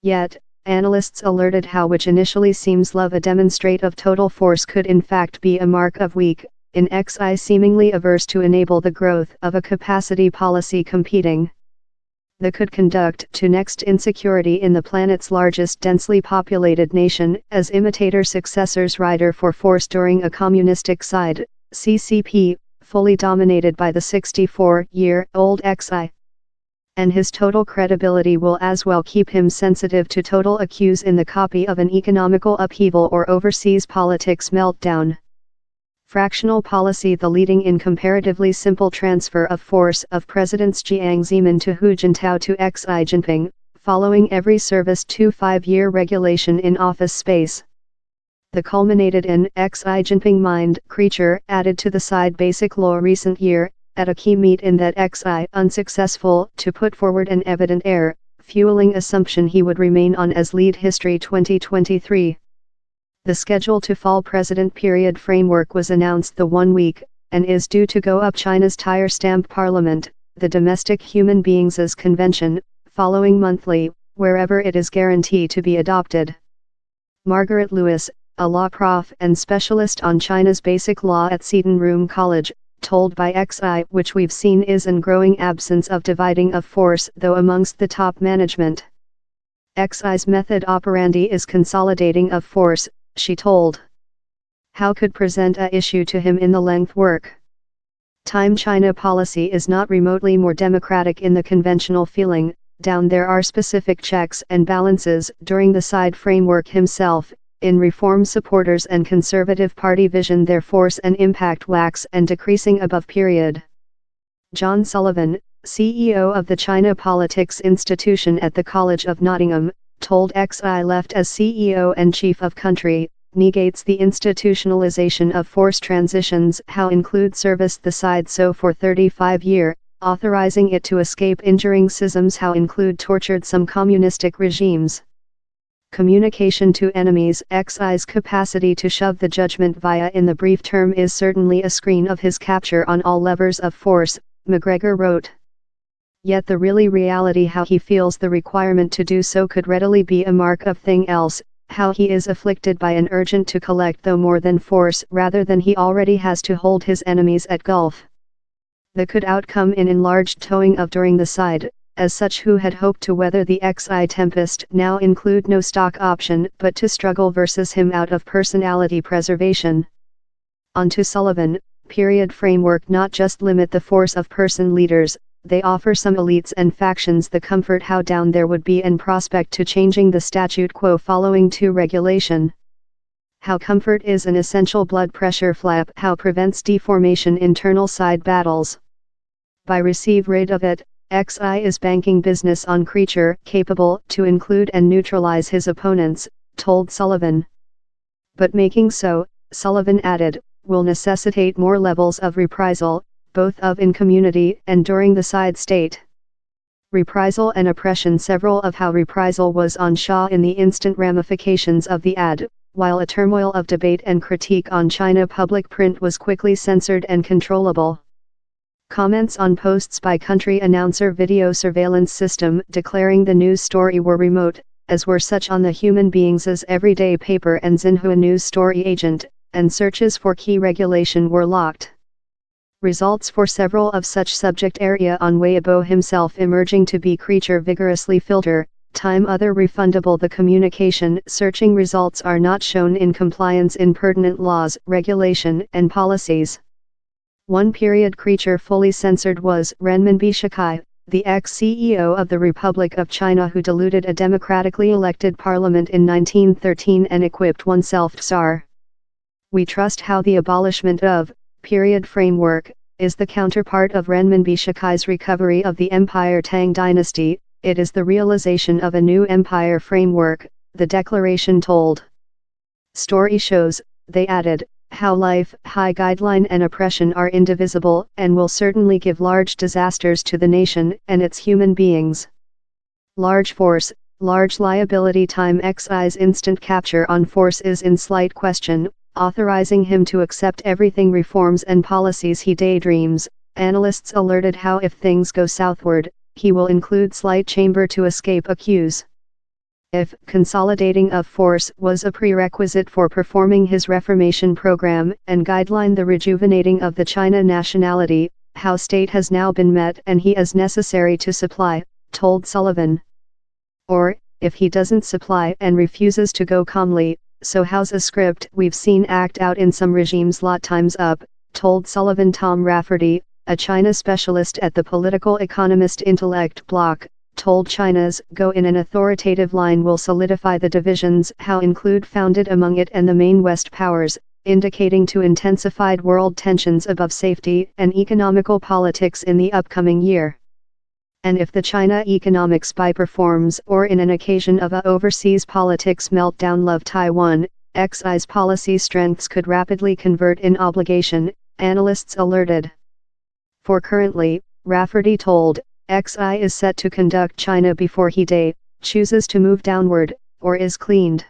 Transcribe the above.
Yet, analysts alerted how which initially seems love a demonstrate of total force could in fact be a mark of weak, in Xi seemingly averse to enable the growth of a capacity policy competing. The could conduct to next insecurity in the planet's largest densely populated nation, as imitator successors rider for force during a communistic side, CCP, fully dominated by the 64-year-old Xi. And his total credibility will as well keep him sensitive to total accuse in the copy of an economical upheaval or overseas politics meltdown. Fractional policy. The leading in comparatively simple transfer of force of Presidents Jiang Zemin to Hu Jintao to Xi Jinping, following every service to 5-year regulation in office space. The culminated in Xi Jinping mind creature added to the side basic law recent year, at a key meet in that Xi unsuccessful to put forward an evident error, fueling assumption he would remain on as lead history 2023. The schedule to fall president period framework was announced the 1 week, and is due to go up China's tire stamp parliament, the domestic human beings' convention, following monthly, wherever it is guaranteed to be adopted. Margaret Lewis, a law prof and specialist on China's basic law at Seton Room College, told by Xi which we've seen is an growing absence of dividing of force though amongst the top management. Xi's method operandi is consolidating of force, she told. How could present a issue to him in the length work? Time China policy is not remotely more democratic in the conventional feeling, down there are specific checks and balances during the side framework himself. In reform supporters and conservative party vision their force and impact wax and decreasing above period. John Sullivan, CEO of the China Politics Institution at the College of Nottingham, told Xi left as CEO and chief of country, negates the institutionalization of force transitions how include service the side so for 35 year, authorizing it to escape injuring schisms how include tortured some communistic regimes. Communication to enemies. Xi's capacity to shove the judgment via in the brief term is certainly a screen of his capture on all levers of force, McGregor wrote. Yet the really reality how he feels the requirement to do so could readily be a mark of thing else, how he is afflicted by an urgent to collect though more than force rather than he already has to hold his enemies at gulf. The could outcome in enlarged towing of during the side, as such who had hoped to weather the Xi tempest now include no stock option but to struggle versus him out of personality preservation. On to Sullivan, period framework not just limit the force of person leaders, they offer some elites and factions the comfort how down there would be an prospect to changing the statute quo following to regulation. How comfort is an essential blood pressure flap how prevents deformation internal side battles. By receive rid of it, Xi is banking business on creature capable to include and neutralize his opponents, told Sullivan. But making so, Sullivan added, will necessitate more levels of reprisal, both of in community and during the side state. Reprisal and oppression. Several of how reprisal was on Shaw in the instant ramifications of the ad, while a turmoil of debate and critique on China public print was quickly censored and controllable. Comments on posts by country announcer video surveillance system declaring the news story were remote, as were such on the human beings' everyday paper and Xinhua news story agent, and searches for key regulation were locked. Results for several of such subject area on Weibo himself emerging to be creature vigorously filter, time other refundable the communication searching results are not shown in compliance in pertinent laws, regulation and policies. One period creature fully censored was Renminbi Shikai, the ex-CEO of the Republic of China who diluted a democratically elected parliament in 1913 and equipped oneself Tsar. We trust how the abolishment of period framework is the counterpart of Renminbi Shikai's recovery of the Empire Tang dynasty. It is the realization of a new empire framework, the declaration told. Story shows, they added, how life, high guideline and oppression are indivisible and will certainly give large disasters to the nation and its human beings. Large force, large liability. Time Xi's instant capture on force is in slight question, authorizing him to accept everything reforms and policies he daydreams. Analysts alerted how if things go southward, he will include slight chamber to escape accuse. If consolidating of force was a prerequisite for performing his reformation program and guideline the rejuvenating of the China nationality, how state has now been met and he is necessary to supply, told Sullivan. Or, if he doesn't supply and refuses to go calmly, so how's a script we've seen act out in some regimes lot times up, told Sullivan. Tom Rafferty, a China specialist at the Political Economist Intellect Block, told China's go in an authoritative line will solidify the divisions how include founded among it and the main West powers, indicating to intensified world tensions above safety and economical politics in the upcoming year. And if the China economic spy performs or in an occasion of a overseas politics meltdown love Taiwan, Xi's policy strengths could rapidly convert in obligation, analysts alerted. For currently, Rafferty told, Xi is set to conduct China before he chooses to move downward, or is cleaned.